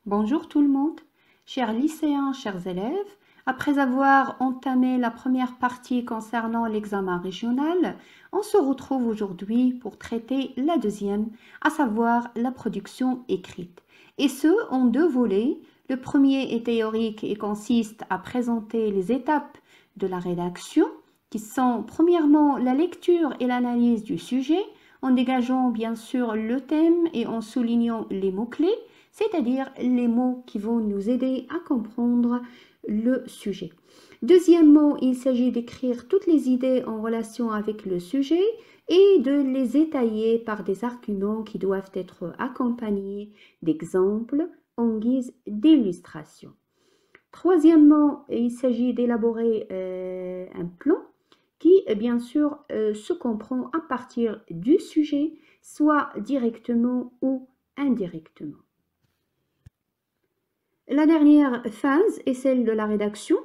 Bonjour tout le monde, chers lycéens, chers élèves. Après avoir entamé la première partie concernant l'examen régional, on se retrouve aujourd'hui pour traiter la deuxième, à savoir la production écrite. Et ce, en deux volets. Le premier est théorique et consiste à présenter les étapes de la rédaction, qui sont premièrement la lecture et l'analyse du sujet, en dégageant bien sûr le thème et en soulignant les mots-clés, c'est-à-dire les mots qui vont nous aider à comprendre le sujet. Deuxièmement, il s'agit d'écrire toutes les idées en relation avec le sujet et de les étayer par des arguments qui doivent être accompagnés d'exemples en guise d'illustration. Troisièmement, il s'agit d'élaborer un plan qui, bien sûr, se comprend à partir du sujet, soit directement ou indirectement. La dernière phase est celle de la rédaction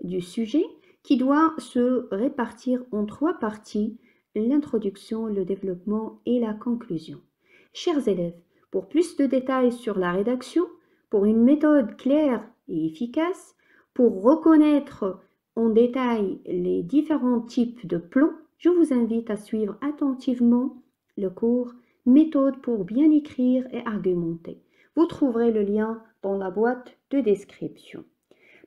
du sujet qui doit se répartir en trois parties, l'introduction, le développement et la conclusion. Chers élèves, pour plus de détails sur la rédaction, pour une méthode claire et efficace, pour reconnaître en détail les différents types de plans, je vous invite à suivre attentivement le cours Méthode pour bien écrire et argumenter. Vous trouverez le lien dans la boîte de description.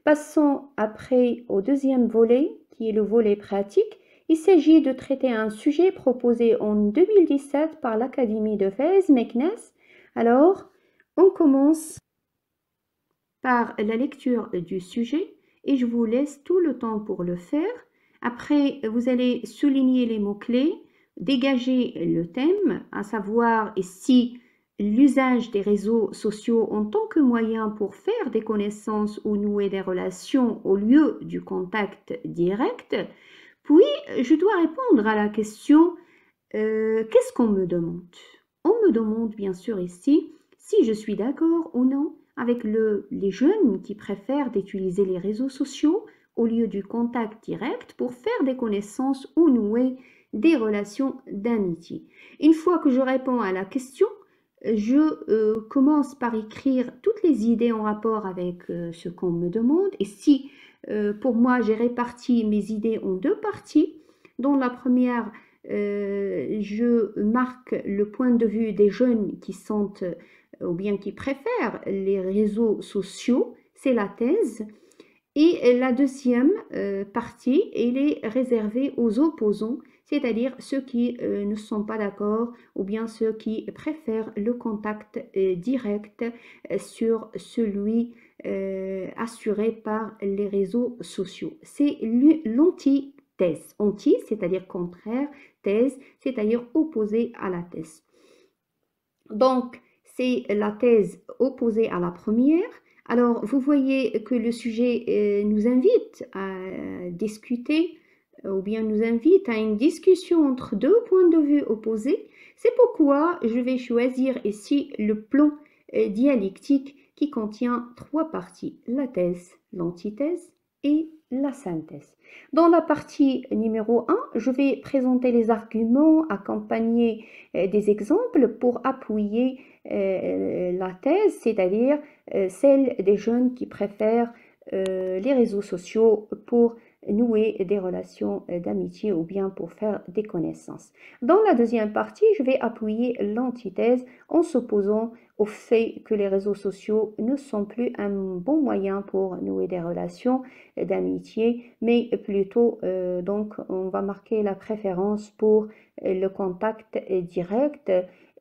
Passons après au deuxième volet, qui est le volet pratique. Il s'agit de traiter un sujet proposé en 2017 par l'Académie de Fès, Meknès. Alors, on commence par la lecture du sujet et je vous laisse tout le temps pour le faire. Après, vous allez souligner les mots-clés, dégager le thème, à savoir si l'usage des réseaux sociaux en tant que moyen pour faire des connaissances ou nouer des relations au lieu du contact direct. Puis, je dois répondre à la question qu'est-ce qu'on me demande? On me demande bien sûr ici si je suis d'accord ou non avec les jeunes qui préfèrent d'utiliser les réseaux sociaux au lieu du contact direct pour faire des connaissances ou nouer des relations d'amitié. Une fois que je réponds à la question, je commence par écrire toutes les idées en rapport avec ce qu'on me demande. Et si pour moi j'ai réparti mes idées en deux parties, dans la première, je marque le point de vue des jeunes qui sont ou bien qui préfèrent les réseaux sociaux, c'est la thèse. Et la deuxième partie, elle est réservée aux opposants, c'est-à-dire ceux qui ne sont pas d'accord ou bien ceux qui préfèrent le contact direct sur celui assuré par les réseaux sociaux. C'est l'antithèse. Anti, c'est-à-dire contraire, thèse, c'est-à-dire opposé à la thèse. Donc, c'est la thèse opposée à la première. Alors, vous voyez que le sujet nous invite à discuter ou bien nous invite à une discussion entre deux points de vue opposés. C'est pourquoi je vais choisir ici le plan dialectique qui contient trois parties, la thèse, l'antithèse et la synthèse. Dans la partie numéro 1, je vais présenter les arguments accompagnés des exemples pour appuyer la thèse, c'est-à-dire celle des jeunes qui préfèrent les réseaux sociaux pour nouer des relations d'amitié ou bien pour faire des connaissances. Dans la deuxième partie, je vais appuyer l'antithèse en s'opposant au fait que les réseaux sociaux ne sont plus un bon moyen pour nouer des relations d'amitié, mais plutôt donc on va marquer la préférence pour le contact direct.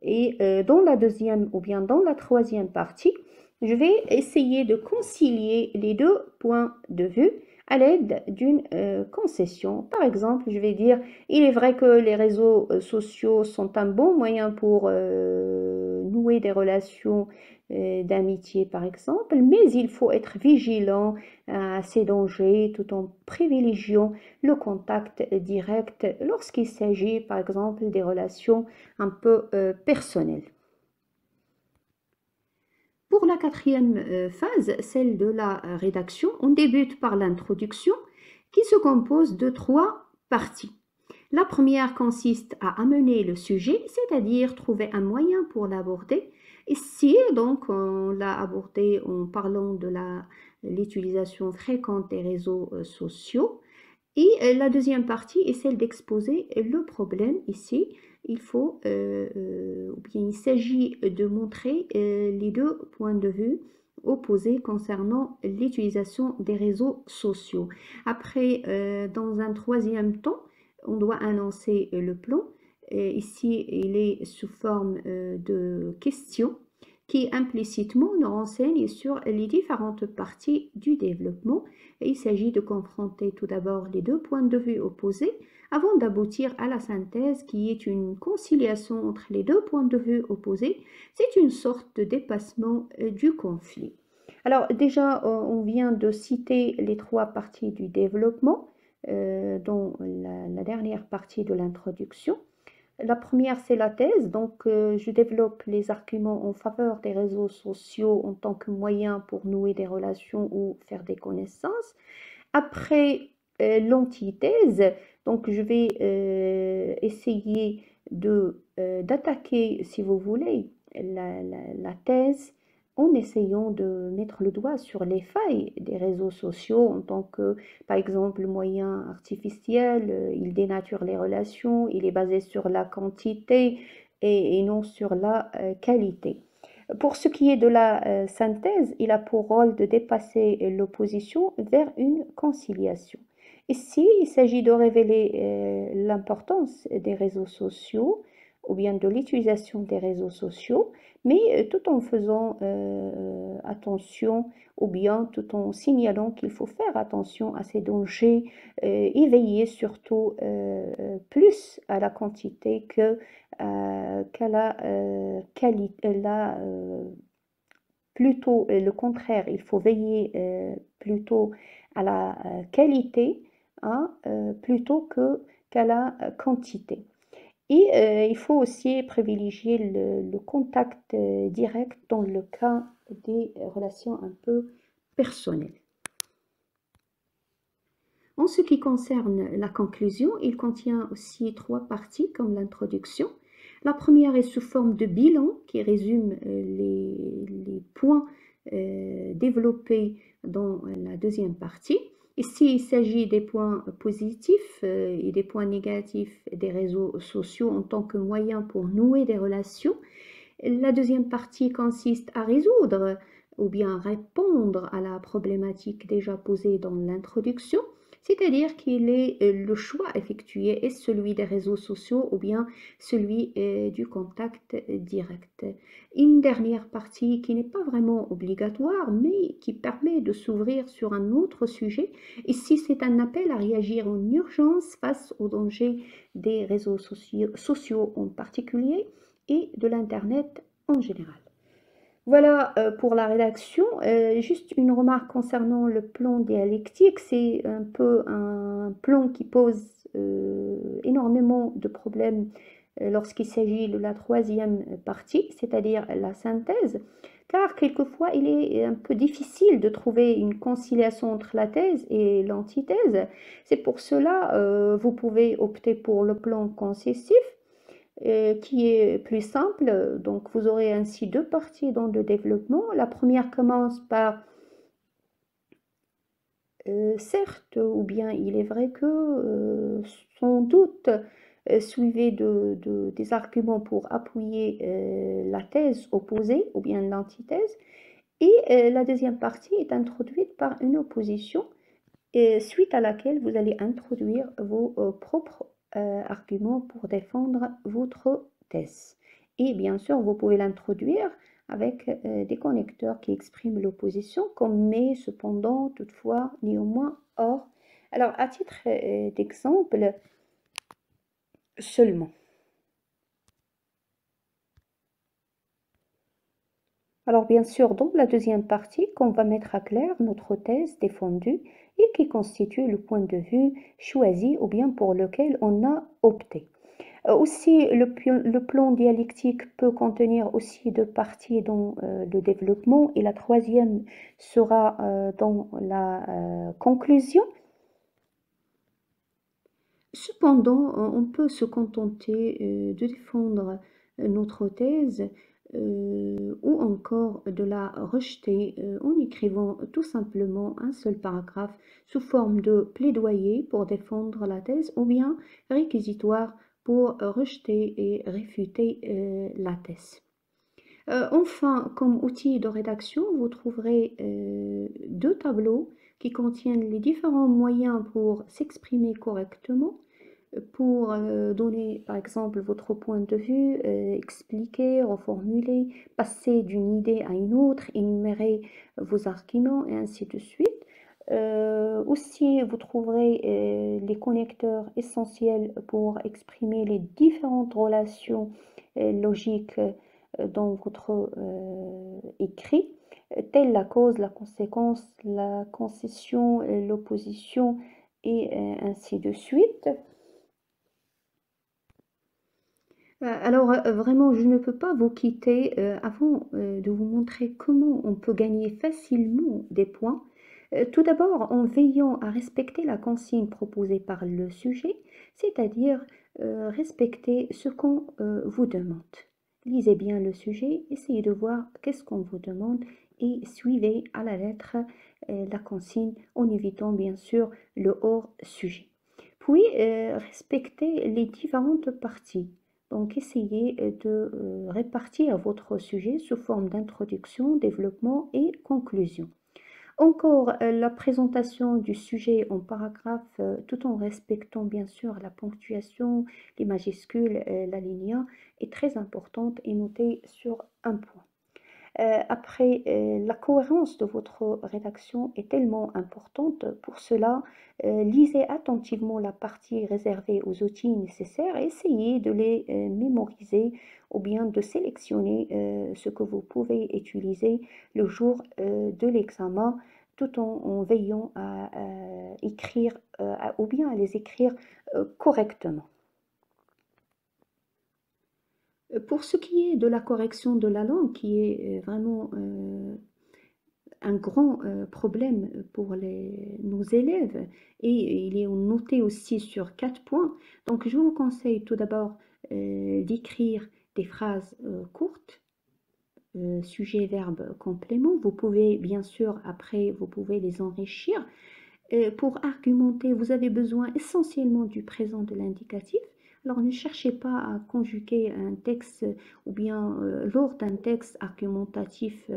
Et dans la deuxième ou bien dans la troisième partie, je vais essayer de concilier les deux points de vue à l'aide d'une concession. Par exemple, je vais dire, il est vrai que les réseaux sociaux sont un bon moyen pour nouer des relations d'amitié, par exemple, mais il faut être vigilant à ces dangers tout en privilégiant le contact direct lorsqu'il s'agit, par exemple, des relations un peu personnelles. Pour la quatrième phase, celle de la rédaction, on débute par l'introduction qui se compose de trois parties. La première consiste à amener le sujet, c'est-à-dire trouver un moyen pour l'aborder. Ici, donc, on l'a abordé en parlant de l'utilisation fréquente des réseaux sociaux. Et la deuxième partie est celle d'exposer le problème. Ici, ou bien il s'agit de montrer les deux points de vue opposés concernant l'utilisation des réseaux sociaux. Après, dans un troisième temps, on doit annoncer le plan. Ici, il est sous forme de questions qui implicitement nous renseignent sur les différentes parties du développement. Et il s'agit de confronter tout d'abord les deux points de vue opposés avant d'aboutir à la synthèse qui est une conciliation entre les deux points de vue opposés. C'est une sorte de dépassement du conflit. Alors déjà, on vient de citer les trois parties du développement, dont la dernière partie de l'introduction. La première, c'est la thèse. Donc, je développe les arguments en faveur des réseaux sociaux en tant que moyen pour nouer des relations ou faire des connaissances. Après, l'antithèse. Donc, je vais essayer d'attaquer, si vous voulez, la thèse en essayant de mettre le doigt sur les failles des réseaux sociaux en tant que, par exemple, moyen artificiel. Il dénature les relations, il est basé sur la quantité et non sur la qualité. Pour ce qui est de la synthèse, il a pour rôle de dépasser l'opposition vers une conciliation. Ici, il s'agit de révéler l'importance des réseaux sociaux ou bien de l'utilisation des réseaux sociaux, mais tout en faisant attention ou bien tout en signalant qu'il faut faire attention à ces dangers et veiller surtout plus à la quantité qu'à la qualité. Plutôt le contraire, il faut veiller plutôt à la qualité hein, plutôt qu'à la quantité. Et il faut aussi privilégier le contact direct dans le cas des relations un peu personnelles. En ce qui concerne la conclusion, il contient aussi trois parties comme l'introduction. La première est sous forme de bilan qui résume les points développés dans la deuxième partie. Ici, il s'agit des points positifs et des points négatifs des réseaux sociaux en tant que moyen pour nouer des relations. La deuxième partie consiste à résoudre ou bien répondre à la problématique déjà posée dans l'introduction, c'est-à-dire qu'il est le choix effectué est celui des réseaux sociaux ou bien celui du contact direct. Une dernière partie qui n'est pas vraiment obligatoire mais qui permet de s'ouvrir sur un autre sujet. Ici, c'est un appel à réagir en urgence face aux dangers des réseaux sociaux en particulier et de l'Internet en général. Voilà pour la rédaction. Juste une remarque concernant le plan dialectique. C'est un peu un plan qui pose énormément de problèmes lorsqu'il s'agit de la troisième partie, c'est-à-dire la synthèse, car quelquefois il est un peu difficile de trouver une conciliation entre la thèse et l'antithèse. C'est pour cela vous pouvez opter pour le plan concessif qui est plus simple. Donc, vous aurez ainsi deux parties dans le développement. La première commence par certes, ou bien il est vrai que sans doute suivez des arguments pour appuyer la thèse opposée ou bien l'antithèse. Et la deuxième partie est introduite par une opposition suite à laquelle vous allez introduire vos propres arguments pour défendre votre thèse. Et bien sûr, vous pouvez l'introduire avec des connecteurs qui expriment l'opposition, comme mais, cependant, toutefois, néanmoins, or. Alors, à titre d'exemple, seulement. Alors bien sûr, dans la deuxième partie, qu'on va mettre à clair notre thèse défendue et qui constitue le point de vue choisi ou bien pour lequel on a opté. Aussi, le plan dialectique peut contenir aussi deux parties dans le développement et la troisième sera dans la conclusion. Cependant, on peut se contenter de défendre notre thèse ou encore de la rejeter en écrivant tout simplement un seul paragraphe sous forme de plaidoyer pour défendre la thèse ou bien réquisitoire pour rejeter et réfuter la thèse. Enfin, comme outil de rédaction, vous trouverez deux tableaux qui contiennent les différents moyens pour s'exprimer correctement, pour donner par exemple votre point de vue, expliquer, reformuler, passer d'une idée à une autre, énumérer vos arguments et ainsi de suite. Aussi, vous trouverez les connecteurs essentiels pour exprimer les différentes relations logiques dans votre écrit, telles la cause, la conséquence, la concession, l'opposition et ainsi de suite. Alors vraiment, je ne peux pas vous quitter avant de vous montrer comment on peut gagner facilement des points. Tout d'abord, en veillant à respecter la consigne proposée par le sujet, c'est-à-dire respecter ce qu'on vous demande. Lisez bien le sujet, essayez de voir qu'est-ce qu'on vous demande et suivez à la lettre la consigne en évitant bien sûr le hors-sujet. Puis, respectez les différentes parties. Donc, essayez de répartir votre sujet sous forme d'introduction, développement et conclusion. Encore, la présentation du sujet en paragraphe, tout en respectant bien sûr la ponctuation, les majuscules, l'alinéa, est très importante et notée sur un point. Après, la cohérence de votre rédaction est tellement importante. Pour cela, lisez attentivement la partie réservée aux outils nécessaires et essayez de les mémoriser ou bien de sélectionner ce que vous pouvez utiliser le jour de l'examen tout en veillant à écrire ou bien à les écrire correctement. Pour ce qui est de la correction de la langue, qui est vraiment un grand problème pour nos élèves, et il est noté aussi sur 4 points, donc je vous conseille tout d'abord d'écrire des phrases courtes, sujet, verbe, complément. Vous pouvez bien sûr, après, vous pouvez les enrichir. Pour argumenter, vous avez besoin essentiellement du présent de l'indicatif. Alors ne cherchez pas à conjuguer un texte ou bien lors d'un texte argumentatif,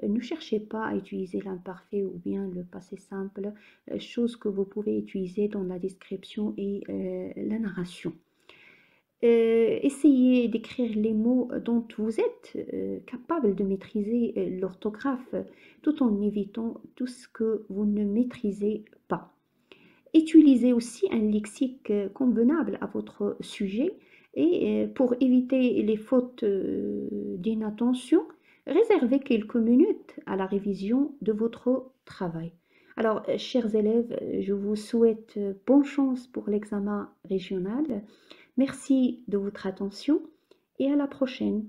ne cherchez pas à utiliser l'imparfait ou bien le passé simple, chose que vous pouvez utiliser dans la description et la narration. Essayez d'écrire les mots dont vous êtes capable de maîtriser l'orthographe tout en évitant tout ce que vous ne maîtrisez pas. Utilisez aussi un lexique convenable à votre sujet et pour éviter les fautes d'inattention, réservez quelques minutes à la révision de votre travail. Alors, chers élèves, je vous souhaite bonne chance pour l'examen régional. Merci de votre attention et à la prochaine.